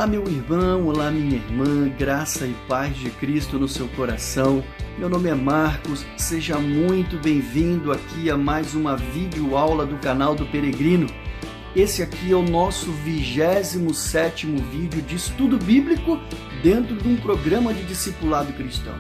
Olá, meu irmão, olá, minha irmã, graça e paz de Cristo no seu coração. Meu nome é Marcos, seja muito bem-vindo aqui a mais uma videoaula do canal do Peregrino. Esse aqui é o nosso 27º vídeo de estudo bíblico dentro de um programa de discipulado cristão.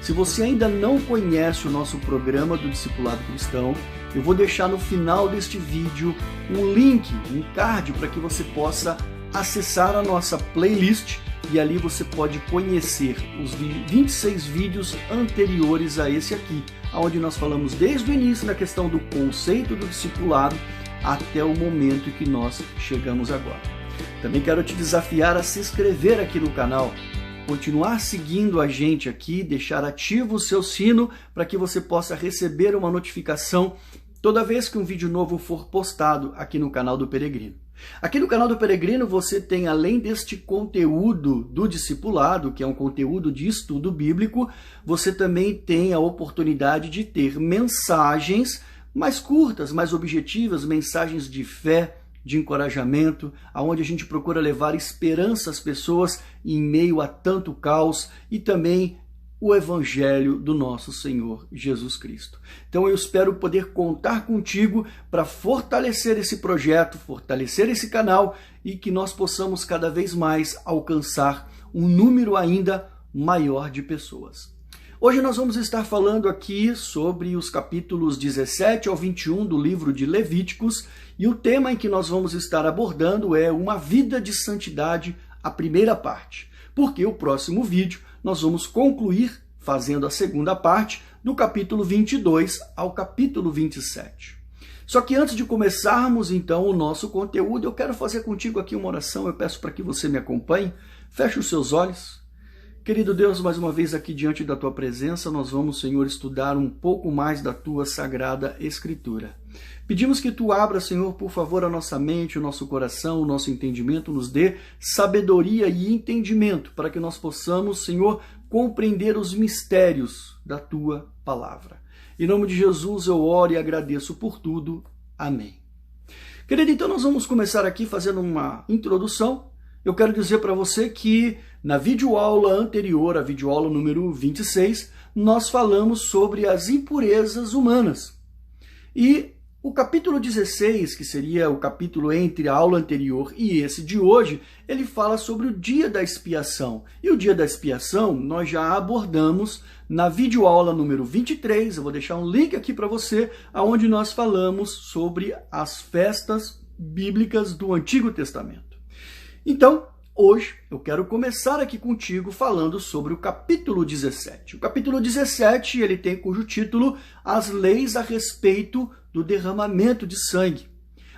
Se você ainda não conhece o nosso programa do discipulado cristão, eu vou deixar no final deste vídeo um link, um card para que você possa acessar a nossa playlist e ali você pode conhecer os 26 vídeos anteriores a esse aqui, onde nós falamos desde o início na questão do conceito do discipulado até o momento em que nós chegamos agora. Também quero te desafiar a se inscrever aqui no canal, continuar seguindo a gente aqui, deixar ativo o seu sino para que você possa receber uma notificação toda vez que um vídeo novo for postado aqui no canal do Peregrino. Aqui no canal do Peregrino você tem, além deste conteúdo do discipulado, que é um conteúdo de estudo bíblico, você também tem a oportunidade de ter mensagens mais curtas, mais objetivas, mensagens de fé, de encorajamento, aonde a gente procura levar esperança às pessoas em meio a tanto caos e também o Evangelho do nosso Senhor Jesus Cristo. Então eu espero poder contar contigo para fortalecer esse projeto, fortalecer esse canal e que nós possamos cada vez mais alcançar um número ainda maior de pessoas. Hoje nós vamos estar falando aqui sobre os capítulos 17 ao 21 do livro de Levíticos e o tema em que nós vamos estar abordando é uma vida de santidade, a primeira parte, porque o próximo vídeo nós vamos concluir fazendo a segunda parte do capítulo 22 ao capítulo 27. Só que antes de começarmos então o nosso conteúdo, eu quero fazer contigo aqui uma oração, eu peço para que você me acompanhe, feche os seus olhos. Querido Deus, mais uma vez aqui diante da Tua presença, nós vamos, Senhor, estudar um pouco mais da Tua Sagrada Escritura. Pedimos que Tu abra, Senhor, por favor, a nossa mente, o nosso coração, o nosso entendimento, nos dê sabedoria e entendimento para que nós possamos, Senhor, compreender os mistérios da Tua Palavra. Em nome de Jesus eu oro e agradeço por tudo. Amém. Querido, então nós vamos começar aqui fazendo uma introdução. Eu quero dizer para você que na videoaula anterior, a videoaula número 26, nós falamos sobre as impurezas humanas. E o capítulo 16, que seria o capítulo entre a aula anterior e esse de hoje, ele fala sobre o dia da expiação. E o dia da expiação nós já abordamos na videoaula número 23, eu vou deixar um link aqui para você, onde nós falamos sobre as festas bíblicas do Antigo Testamento. Então, hoje eu quero começar aqui contigo falando sobre o capítulo 17. O capítulo 17 ele tem cujo título As Leis a Respeito do Derramamento de Sangue,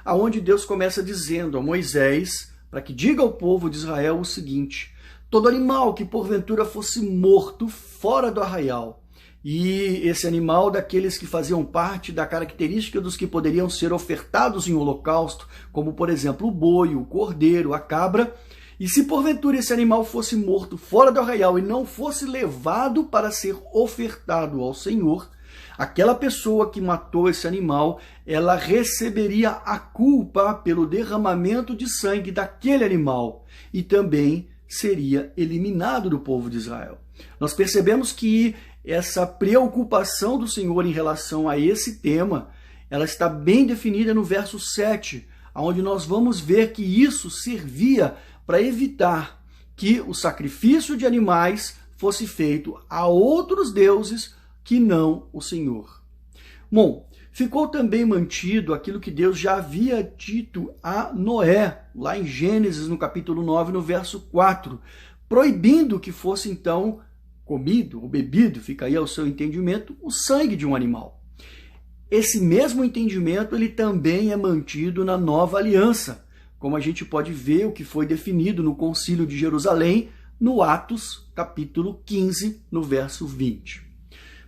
aonde Deus começa dizendo a Moisés para que diga ao povo de Israel o seguinte: todo animal que porventura fosse morto fora do arraial, e esse animal daqueles que faziam parte da característica dos que poderiam ser ofertados em holocausto, como por exemplo o boi, o cordeiro, a cabra, e se porventura esse animal fosse morto fora do arraial e não fosse levado para ser ofertado ao Senhor, aquela pessoa que matou esse animal, ela receberia a culpa pelo derramamento de sangue daquele animal e também seria eliminado do povo de Israel. Nós percebemos que essa preocupação do Senhor em relação a esse tema, ela está bem definida no verso 7, onde nós vamos ver que isso servia para evitar que o sacrifício de animais fosse feito a outros deuses que não o Senhor. Bom, ficou também mantido aquilo que Deus já havia dito a Noé, lá em Gênesis, no capítulo 9, no verso 4, proibindo que fosse então comido ou bebido, fica aí ao seu entendimento, o sangue de um animal. Esse mesmo entendimento ele também é mantido na Nova Aliança, como a gente pode ver o que foi definido no Concílio de Jerusalém, no Atos, capítulo 15, no verso 20.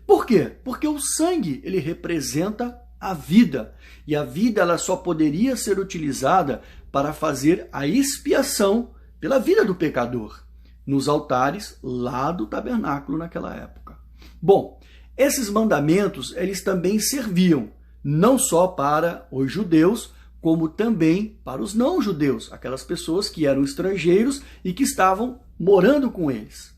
Por quê? Porque o sangue ele representa a vida, e a vida ela só poderia ser utilizada para fazer a expiação pela vida do pecador, nos altares lá do tabernáculo naquela época. Bom, esses mandamentos eles também serviam não só para os judeus, como também para os não-judeus, aquelas pessoas que eram estrangeiros e que estavam morando com eles.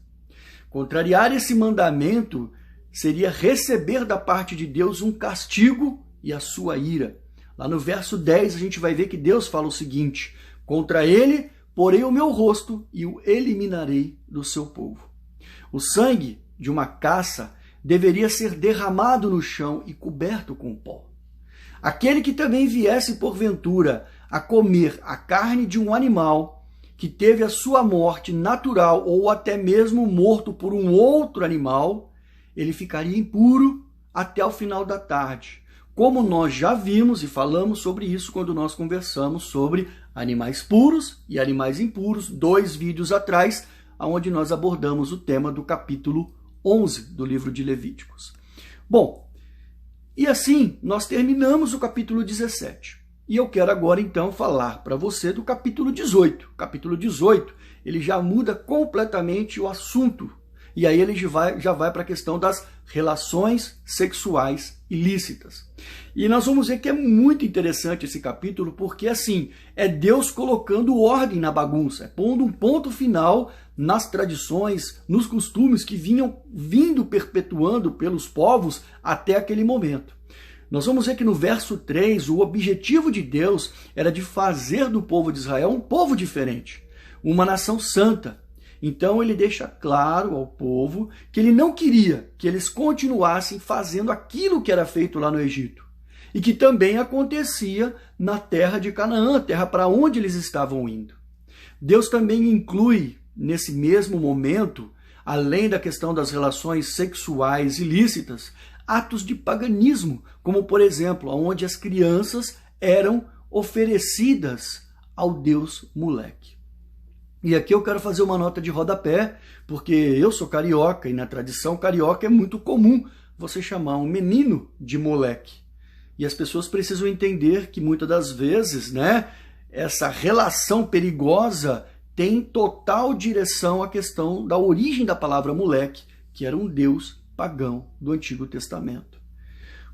Contrariar esse mandamento seria receber da parte de Deus um castigo e a sua ira. Lá no verso 10 a gente vai ver que Deus fala o seguinte: contra ele porei o meu rosto e o eliminarei do seu povo. O sangue de uma caça deveria ser derramado no chão e coberto com pó. Aquele que também viesse porventura a comer a carne de um animal que teve a sua morte natural ou até mesmo morto por um outro animal, ele ficaria impuro até o final da tarde. Como nós já vimos e falamos sobre isso quando nós conversamos sobre animais puros e animais impuros, 2 vídeos atrás, onde nós abordamos o tema do capítulo 11 do livro de Levíticos. Bom, e assim nós terminamos o capítulo 17. E eu quero agora então falar para você do capítulo 18. O capítulo 18, ele já muda completamente o assunto. E aí ele já vai para a questão das relações sexuais ilícitas. E nós vamos ver que é muito interessante esse capítulo, porque assim, é Deus colocando ordem na bagunça, é pondo um ponto final nas tradições, nos costumes que vinham vindo perpetuando pelos povos até aquele momento. Nós vamos ver que no verso 3, o objetivo de Deus era de fazer do povo de Israel um povo diferente, uma nação santa. Então ele deixa claro ao povo que ele não queria que eles continuassem fazendo aquilo que era feito lá no Egito e que também acontecia na terra de Canaã, terra para onde eles estavam indo. Deus também inclui nesse mesmo momento, além da questão das relações sexuais ilícitas, atos de paganismo, como por exemplo, onde as crianças eram oferecidas ao deus Moleque. E aqui eu quero fazer uma nota de rodapé, porque eu sou carioca e na tradição carioca é muito comum você chamar um menino de moleque. E as pessoas precisam entender que muitas das vezes, essa relação perigosa tem total direção à questão da origem da palavra moleque, que era um deus pagão do Antigo Testamento.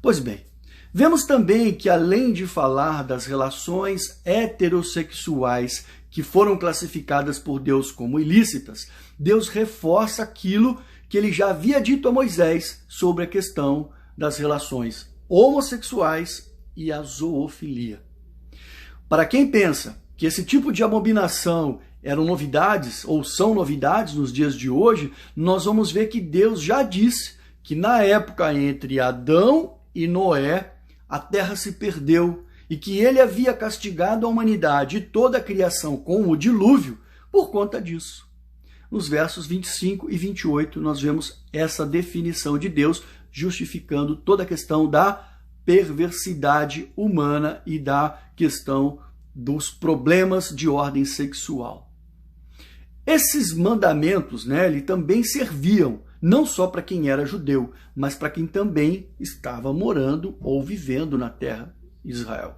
Pois bem, vemos também que além de falar das relações heterossexuais que foram classificadas por Deus como ilícitas, Deus reforça aquilo que ele já havia dito a Moisés sobre a questão das relações homossexuais e a zoofilia. Para quem pensa que esse tipo de abominação eram novidades ou são novidades nos dias de hoje, nós vamos ver que Deus já disse que na época entre Adão e Noé, a terra se perdeu e que ele havia castigado a humanidade e toda a criação com o dilúvio por conta disso. Nos versos 25 e 28 nós vemos essa definição de Deus justificando toda a questão da perversidade humana e da questão dos problemas de ordem sexual. Esses mandamentos, ele também serviam não só para quem era judeu, mas para quem também estava morando ou vivendo na terra de Israel.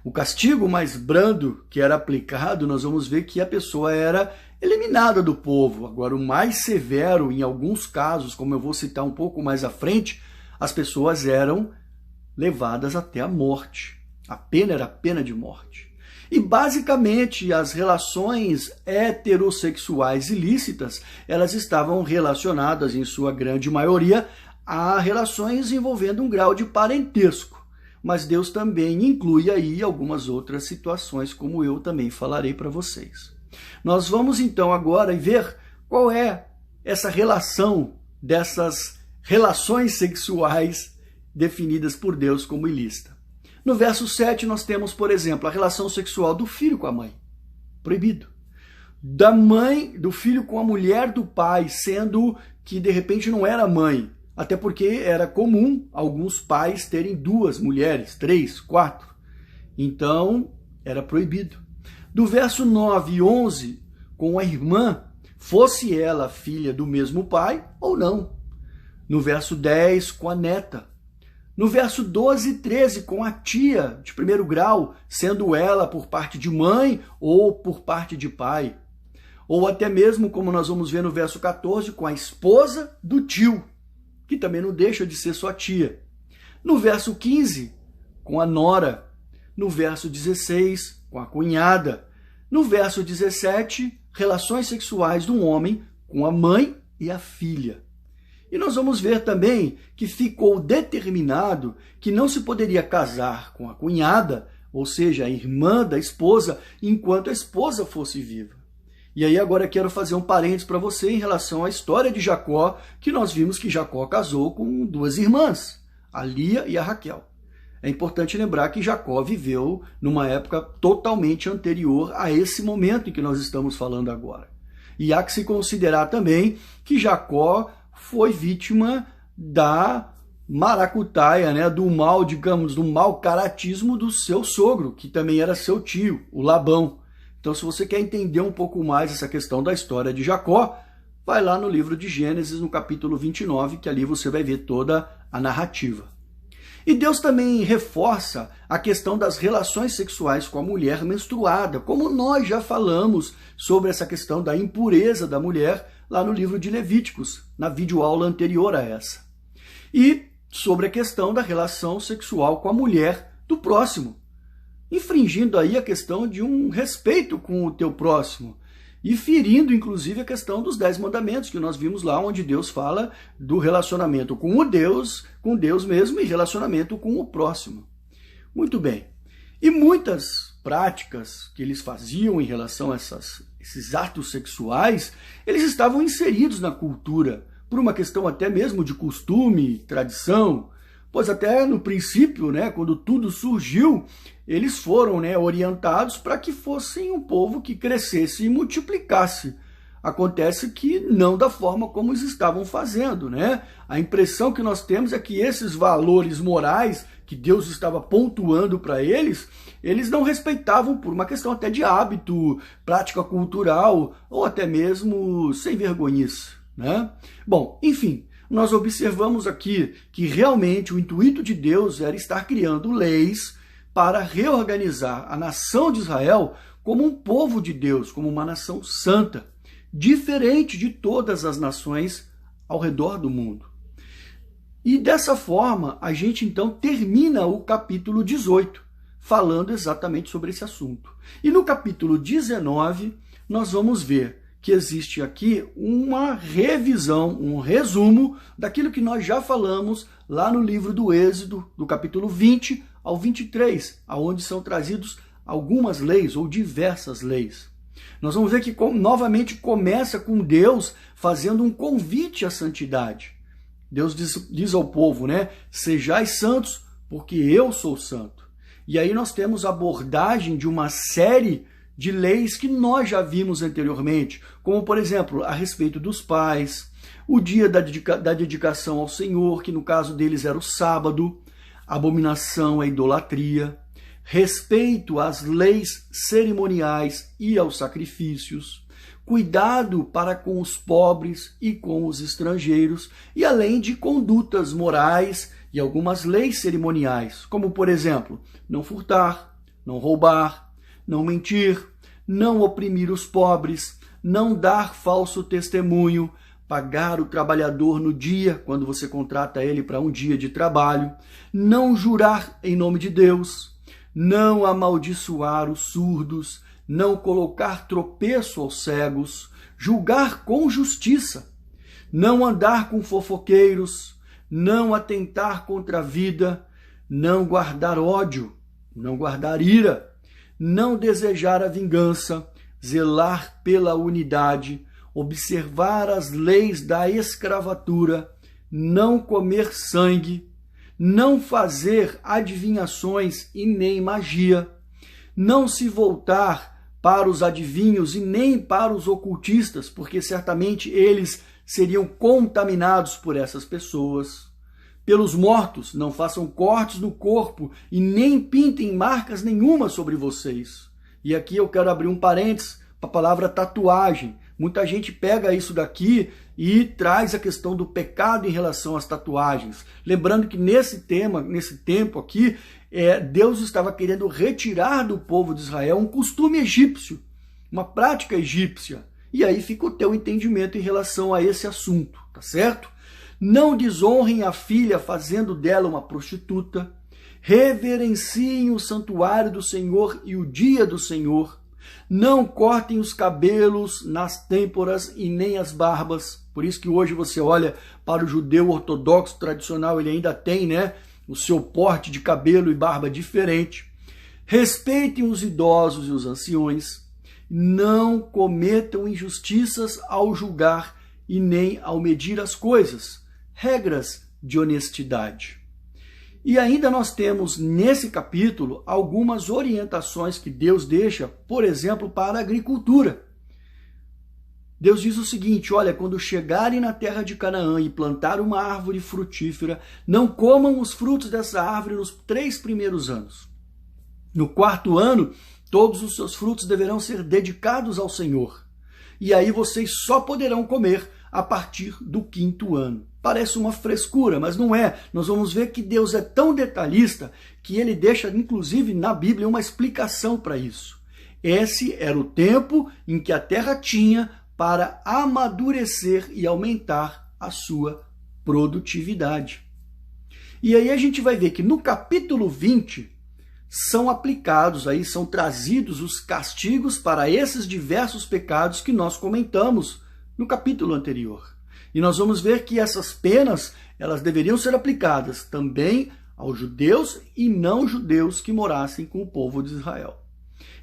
O castigo mais brando que era aplicado, nós vamos ver que a pessoa era eliminada do povo. Agora, o mais severo, em alguns casos, como eu vou citar um pouco mais à frente, as pessoas eram levadas até a morte. A pena era a pena de morte. E, basicamente, as relações heterossexuais ilícitas, elas estavam relacionadas, em sua grande maioria, a relações envolvendo um grau de parentesco. Mas Deus também inclui aí algumas outras situações, como eu também falarei para vocês. Nós vamos, então, agora ver qual é essa relação dessas relações sexuais definidas por Deus como ilícita. No verso 7 nós temos, por exemplo, a relação sexual do filho com a mãe, proibido. Da mãe, do filho com a mulher do pai, sendo que de repente não era mãe, até porque era comum alguns pais terem 2 mulheres, 3, 4. Então, era proibido. Do verso 9 e 11, com a irmã, fosse ela filha do mesmo pai ou não. No verso 10, com a neta. No verso 12 e 13, com a tia de primeiro grau, sendo ela por parte de mãe ou por parte de pai. Ou até mesmo, como nós vamos ver no verso 14, com a esposa do tio, que também não deixa de ser sua tia. No verso 15, com a nora. No verso 16, com a cunhada. No verso 17, relações sexuais de um homem com a mãe e a filha. E nós vamos ver também que ficou determinado que não se poderia casar com a cunhada, ou seja, a irmã da esposa, enquanto a esposa fosse viva. E aí agora quero fazer um parênteses para você em relação à história de Jacó, que nós vimos que Jacó casou com duas irmãs, a Lia e a Raquel. É importante lembrar que Jacó viveu numa época totalmente anterior a esse momento em que nós estamos falando agora. E há que se considerar também que Jacó foi vítima da maracutaia, né, do mal, digamos, do mau caratismo do seu sogro, que também era seu tio, o Labão. Então, se você quer entender um pouco mais essa questão da história de Jacó, vai lá no livro de Gênesis, no capítulo 29, que ali você vai ver toda a narrativa. E Deus também reforça a questão das relações sexuais com a mulher menstruada, como nós já falamos sobre essa questão da impureza da mulher lá no livro de Levíticos, na videoaula anterior a essa. E sobre a questão da relação sexual com a mulher do próximo, infringindo aí a questão de um respeito com o teu próximo e ferindo, inclusive, a questão dos 10 mandamentos que nós vimos lá, onde Deus fala do relacionamento com Deus mesmo e relacionamento com o próximo. Muito bem. E muitas práticas que eles faziam em relação a esses atos sexuais, eles estavam inseridos na cultura, por uma questão até mesmo de costume, tradição, pois até no princípio, né, quando tudo surgiu, eles foram, né, orientados para que fossem um povo que crescesse e multiplicasse. Acontece que não da forma como eles estavam fazendo, né? A impressão que nós temos é que esses valores morais que Deus estava pontuando para eles, eles não respeitavam por uma questão até de hábito, prática cultural ou até mesmo sem vergonhice, né? Bom, enfim, nós observamos aqui que realmente o intuito de Deus era estar criando leis para reorganizar a nação de Israel como um povo de Deus, como uma nação santa, diferente de todas as nações ao redor do mundo. E dessa forma, a gente então termina o capítulo 18, falando exatamente sobre esse assunto. E no capítulo 19, nós vamos ver que existe aqui uma revisão, um resumo daquilo que nós já falamos lá no livro do Êxodo, do capítulo 20 ao 23, aonde são trazidos algumas leis ou diversas leis. Nós vamos ver que novamente começa com Deus fazendo um convite à santidade. Deus diz ao povo, né? Sejais santos, porque eu sou santo. E aí nós temos a abordagem de uma série de leis que nós já vimos anteriormente, como, por exemplo, a respeito dos pais, o dia da dedicação ao Senhor, que no caso deles era o sábado, abominação à idolatria, respeito às leis cerimoniais e aos sacrifícios, cuidado para com os pobres e com os estrangeiros, e além de condutas morais e algumas leis cerimoniais, como, por exemplo, não furtar, não roubar, não mentir, não oprimir os pobres, não dar falso testemunho, pagar o trabalhador no dia, quando você contrata ele para um dia de trabalho, não jurar em nome de Deus, não amaldiçoar os surdos, não colocar tropeço aos cegos, julgar com justiça, não andar com fofoqueiros, não atentar contra a vida, não guardar ódio, não guardar ira, não desejar a vingança, zelar pela unidade, observar as leis da escravatura, não comer sangue, não fazer adivinhações e nem magia, não se voltar para os adivinhos e nem para os ocultistas, porque certamente eles seriam contaminados por essas pessoas. Pelos mortos, não façam cortes no corpo e nem pintem marcas nenhuma sobre vocês. E aqui eu quero abrir um parênteses para a palavra tatuagem. Muita gente pega isso daqui e traz a questão do pecado em relação às tatuagens. Lembrando que nesse tempo aqui, Deus estava querendo retirar do povo de Israel um costume egípcio, uma prática egípcia. E aí fica o teu entendimento em relação a esse assunto, tá certo? Não desonrem a filha fazendo dela uma prostituta, Reverenciem o santuário do Senhor e o dia do Senhor. Não cortem os cabelos nas têmporas e nem as barbas. Por isso que hoje você olha para o judeu ortodoxo tradicional, ele ainda tem, o seu porte de cabelo e barba diferente. Respeitem os idosos e os anciões. Não cometam injustiças ao julgar e nem ao medir as coisas. Regras de honestidade. E ainda nós temos nesse capítulo algumas orientações que Deus deixa, por exemplo, para a agricultura. Deus diz o seguinte: olha, quando chegarem na terra de Canaã e plantar uma árvore frutífera, não comam os frutos dessa árvore nos 3 primeiros anos. No 4º ano, todos os seus frutos deverão ser dedicados ao Senhor. E aí vocês só poderão comer a partir do 5º ano. Parece uma frescura, mas não é. Nós vamos ver que Deus é tão detalhista que ele deixa, inclusive, na Bíblia, uma explicação para isso. Esse era o tempo em que a terra tinha para amadurecer e aumentar a sua produtividade. E aí a gente vai ver que no capítulo 20 são aplicados, são trazidos os castigos para esses diversos pecados que nós comentamos no capítulo anterior. E nós vamos ver que essas penas, elas deveriam ser aplicadas também aos judeus e não judeus que morassem com o povo de Israel.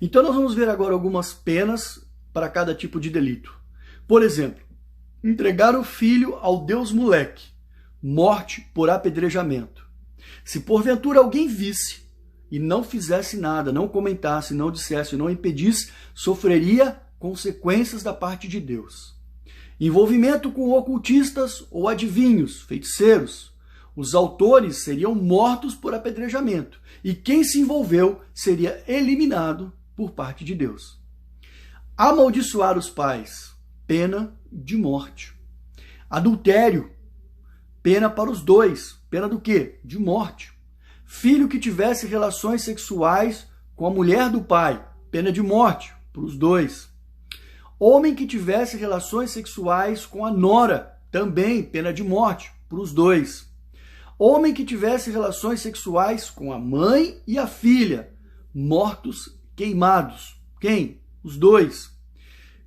Então nós vamos ver agora algumas penas para cada tipo de delito. Por exemplo, entregar o filho ao deus Moleque, morte por apedrejamento. Se porventura alguém visse e não fizesse nada, não comentasse, não dissesse, não impedisse, sofreria consequências da parte de Deus. Envolvimento com ocultistas ou adivinhos, feiticeiros. Os autores seriam mortos por apedrejamento e quem se envolveu seria eliminado por parte de Deus. Amaldiçoar os pais, pena de morte. Adultério, pena para os dois. Pena do quê? De morte. Filho que tivesse relações sexuais com a mulher do pai, pena de morte para os dois. Homem que tivesse relações sexuais com a nora, também pena de morte para os dois. Homem que tivesse relações sexuais com a mãe e a filha, mortos queimados. Quem? Os dois.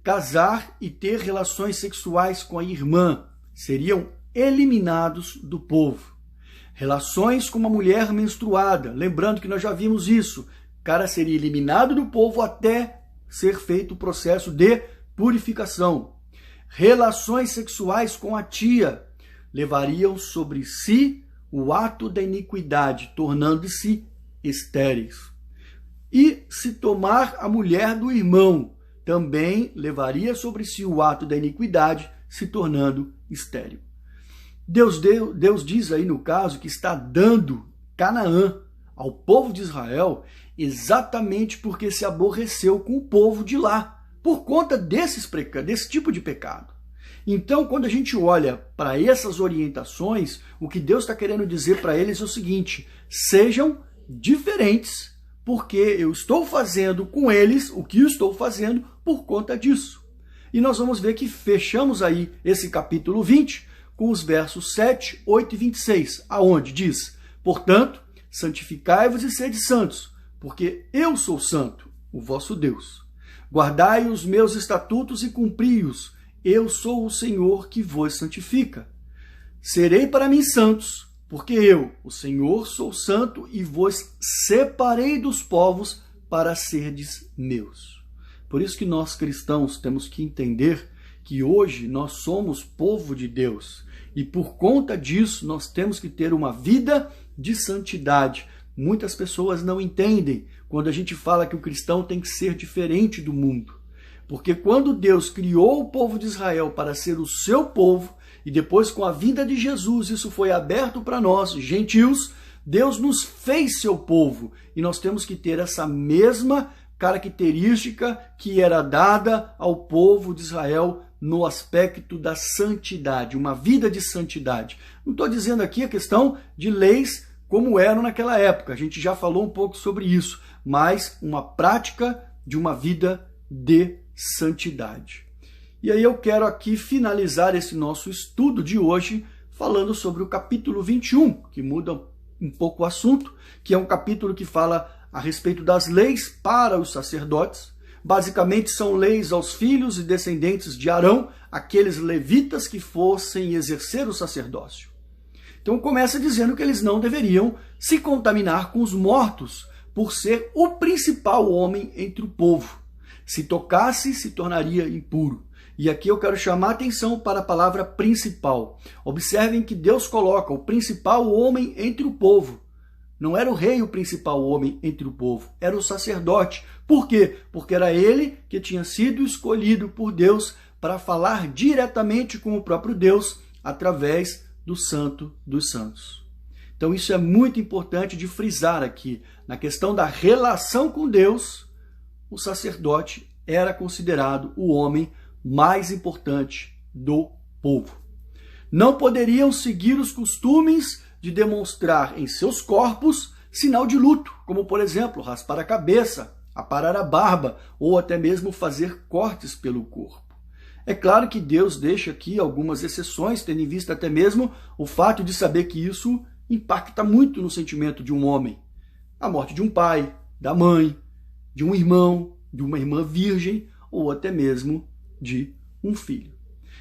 Casar e ter relações sexuais com a irmã, seriam eliminados do povo. Relações com uma mulher menstruada, lembrando que nós já vimos isso, o cara seria eliminado do povo até ser feito o processo de purificação. Relações sexuais com a tia levariam sobre si o ato da iniquidade, tornando-se estéreis. E se tomar a mulher do irmão, também levaria sobre si o ato da iniquidade, se tornando estéril. Deus diz aí no caso que está dando Canaã ao povo de Israel exatamente porque se aborreceu com o povo de lá, por conta desse tipo de pecado. Então, quando a gente olha para essas orientações, o que Deus está querendo dizer para eles é o seguinte: sejam diferentes, porque eu estou fazendo com eles o que eu estou fazendo por conta disso. E nós vamos ver que fechamos aí esse capítulo 20 com os versos 7, 8 e 26, aonde diz: portanto, santificai-vos e sede santos, porque eu sou santo, o vosso Deus. Guardai os meus estatutos e cumpri-os, eu sou o Senhor que vos santifica. Serei para mim santos, porque eu, o Senhor, sou santo e vos separei dos povos para serdes meus. Por isso que nós cristãos temos que entender que hoje nós somos povo de Deus e por conta disso nós temos que ter uma vida de santidade. Muitas pessoas não entendem quando a gente fala que o cristão tem que ser diferente do mundo. Porque quando Deus criou o povo de Israel para ser o seu povo, e depois com a vinda de Jesus isso foi aberto para nós, gentios, Deus nos fez seu povo. E nós temos que ter essa mesma característica que era dada ao povo de Israel no aspecto da santidade, uma vida de santidade. Não estou dizendo aqui a questão de leis como eram naquela época, a gente já falou um pouco sobre isso, mas uma prática de uma vida de santidade. E aí eu quero aqui finalizar esse nosso estudo de hoje falando sobre o capítulo 21, que muda um pouco o assunto, que é um capítulo que fala a respeito das leis para os sacerdotes. Basicamente são leis aos filhos e descendentes de Arão, aqueles levitas que fossem exercer o sacerdócio. Então começa dizendo que eles não deveriam se contaminar com os mortos, por ser o principal homem entre o povo. Se tocasse, se tornaria impuro. E aqui eu quero chamar a atenção para a palavra principal. Observem que Deus coloca o principal homem entre o povo. Não era o rei o principal homem entre o povo, era o sacerdote. Por quê? Porque era ele que tinha sido escolhido por Deus para falar diretamente com o próprio Deus através do Santo dos Santos. Então isso é muito importante de frisar aqui. Na questão da relação com Deus, o sacerdote era considerado o homem mais importante do povo. Não poderiam seguir os costumes de demonstrar em seus corpos sinal de luto, como por exemplo, raspar a cabeça, aparar a barba ou até mesmo fazer cortes pelo corpo. É claro que Deus deixa aqui algumas exceções, tendo em vista até mesmo o fato de saber que isso impacta muito no sentimento de um homem. A morte de um pai, da mãe, de um irmão, de uma irmã virgem ou até mesmo de um filho.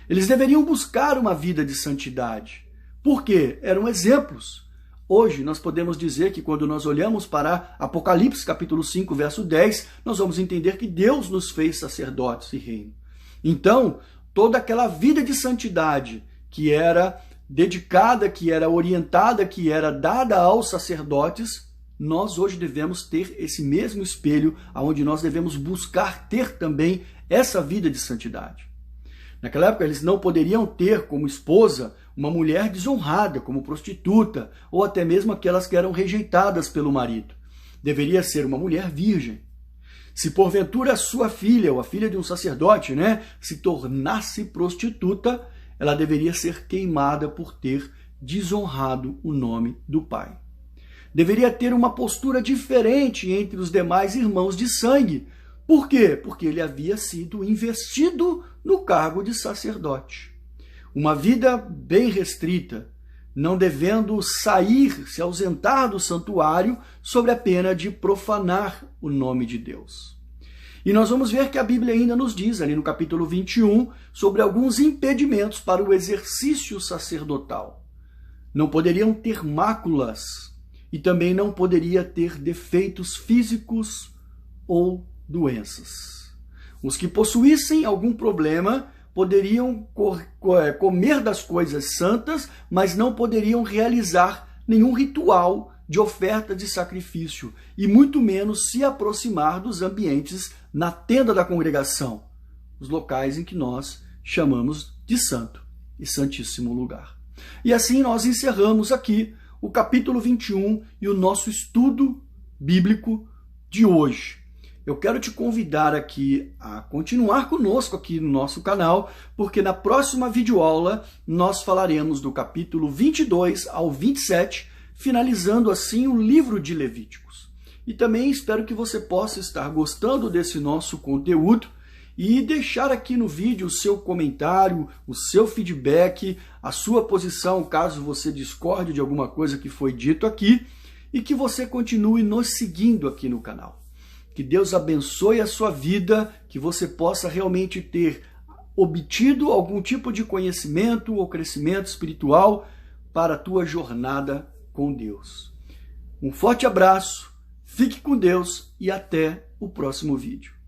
Eles deveriam buscar uma vida de santidade. Por quê? Eram exemplos. Hoje nós podemos dizer que quando nós olhamos para Apocalipse capítulo 5, verso 10, nós vamos entender que Deus nos fez sacerdotes e reino. Então, toda aquela vida de santidade que era dedicada, que era orientada, que era dada aos sacerdotes, nós hoje devemos ter esse mesmo espelho, onde nós devemos buscar ter também essa vida de santidade. Naquela época, eles não poderiam ter como esposa uma mulher desonrada, como prostituta, ou até mesmo aquelas que eram rejeitadas pelo marido. Deveria ser uma mulher virgem. Se porventura a sua filha, ou a filha de um sacerdote, se tornasse prostituta, ela deveria ser queimada por ter desonrado o nome do pai. Deveria ter uma postura diferente entre os demais irmãos de sangue. Por quê? Porque ele havia sido investido no cargo de sacerdote. Uma vida bem restrita, não devendo sair, se ausentar do santuário, sob a pena de profanar o nome de Deus. E nós vamos ver que a Bíblia ainda nos diz, ali no capítulo 21, sobre alguns impedimentos para o exercício sacerdotal. Não poderiam ter máculas e também não poderia ter defeitos físicos ou doenças. Os que possuíssem algum problema poderiam comer das coisas santas, mas não poderiam realizar nenhum ritual de oferta de sacrifício e muito menos se aproximar dos ambientes na tenda da congregação, os locais em que nós chamamos de santo e santíssimo lugar. E assim nós encerramos aqui o capítulo 21 e o nosso estudo bíblico de hoje. Eu quero te convidar aqui a continuar conosco aqui no nosso canal, porque na próxima videoaula nós falaremos do capítulo 22 ao 27, finalizando assim o livro de Levíticos. E também espero que você possa estar gostando desse nosso conteúdo e deixar aqui no vídeo o seu comentário, o seu feedback, a sua posição, caso você discorde de alguma coisa que foi dito aqui, e que você continue nos seguindo aqui no canal. Que Deus abençoe a sua vida, que você possa realmente ter obtido algum tipo de conhecimento ou crescimento espiritual para a tua jornada com Deus. Um forte abraço, fique com Deus e até o próximo vídeo.